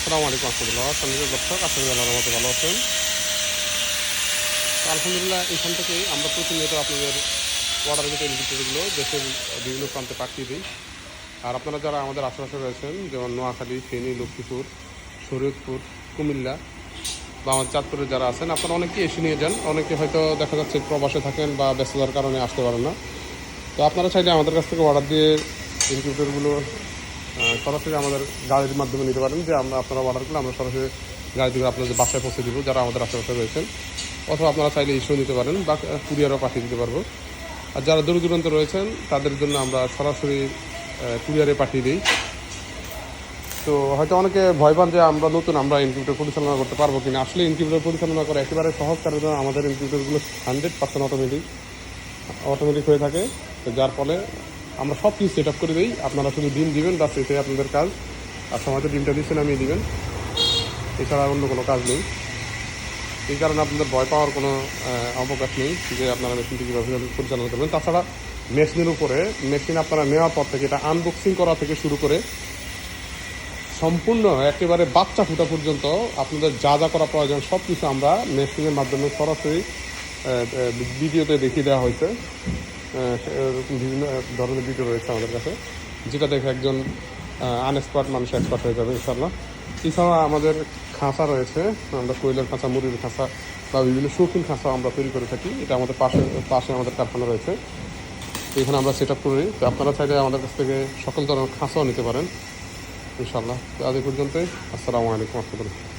আসসালামু আলাইকুম রহমতুল্লাহ। সম্মানিত দর্শক, আশা করি আল্লাহর রহমতে ভালো আছেন। তো আলহামদুলিল্লাহ, এখান থেকে আমরা প্রতিনিয়ত আপনাদের অর্ডারকৃত ইনভিটেশনগুলো দেশের বিভিন্ন প্রান্তে পাঠিয়ে দিই। আর আপনারা যারা আমাদের আশেপাশে রয়েছেন, যেমন নোয়াখালী, ফেনী, লক্ষ্মীপুর, শরীয়তপুর, কুমিল্লা বা আমাদের চাঁদপুরে যারা আছেন, আপনারা অনেকেই এসে নিয়ে যান। অনেকে হয়তো দেখা যাচ্ছে প্রবাসে থাকেন বা ব্যস্ততার কারণে আসতে পারেন না। তো আপনারা চাইলে আমাদের কাছ থেকে অর্ডার দিয়ে ইনকিউবেটরগুলো সরাসরি আমাদের গাড়ির মাধ্যমে নিতে পারেন। যে আপনারা অর্ডার করলে আমরা সরাসরি গাড়ি থেকে আপনাদের বাসায় পৌঁছে দিব যারা আমাদের আশেপাশে রয়েছেন। অথবা আপনারা চাইলে ইস্যু নিতে পারেন বা কুরিয়ারও পাঠিয়ে দিতে পারবো। আর যারা দূর দূরান্ত রয়েছেন তাদের জন্য আমরা সরাসরি কুরিয়ারে পাঠিয়ে দিই। তো হয়তো অনেকে ভয় পান যে আমরা ইনকিউবেটর পরিচালনা করতে পারবো কিনা। আসলে ইনকিউবেটর পরিচালনা করা একেবারে সহজ, কারণ আমাদের ইনকিউবেটরগুলো 100% অটোমেটিক হয়ে থাকে। তো যার ফলে আমরা সব কিছু সেট আপ করে দিই। আপনারা শুধু ডিম দিবেন, বা সেটাই আপনাদের কাজ। আর সময়তে ডিমটা দিচ্ছেন নামিয়ে দিবেন, এছাড়া অন্য কোনো কাজ নেই। এই কারণে আপনাদের ভয় পাওয়ার কোনো অবকাশ নেই যে আপনারা মেশিনটি কীভাবে পরিচালনা করবেন। তাছাড়া মেশিনের উপরে আপনারা নেওয়ার পর থেকে এটা আনবক্সিং করা থেকে শুরু করে সম্পূর্ণ একেবারে বাচ্চা ফুটা পর্যন্ত আপনাদের যা যা করা প্রয়োজন সব কিছু আমরা মেশিনের মাধ্যমে সরাসরি ভিডিওতে দেখিয়ে দেওয়া হয়েছে। বিভিন্ন ধরনের ভিডিও রয়েছে আমাদের কাছে, যেটা দেখে একজন আনএক্সপার্ট মানুষ এক্সপার্ট হয়ে যাবে ইনশাল্লাহ। এছাড়া আমাদের খাঁচা রয়েছে, আমরা কোয়েলের খাঁচা, মুরগির খাঁচা বা বিভিন্ন শৌখিন খাঁচা আমরা তৈরি করে থাকি। এটা আমাদের পাশে আমাদের কারখানা রয়েছে, এখানে আমরা সেট আপ করি। তো আপনারা চাইলে আমাদের কাছ থেকে সকল ধরনের খাঁচাও নিতে পারেন ইনশাল্লাহ। তো আজ এই পর্যন্তই। আসসালামু আলাইকুম রহমতুল্লাহ।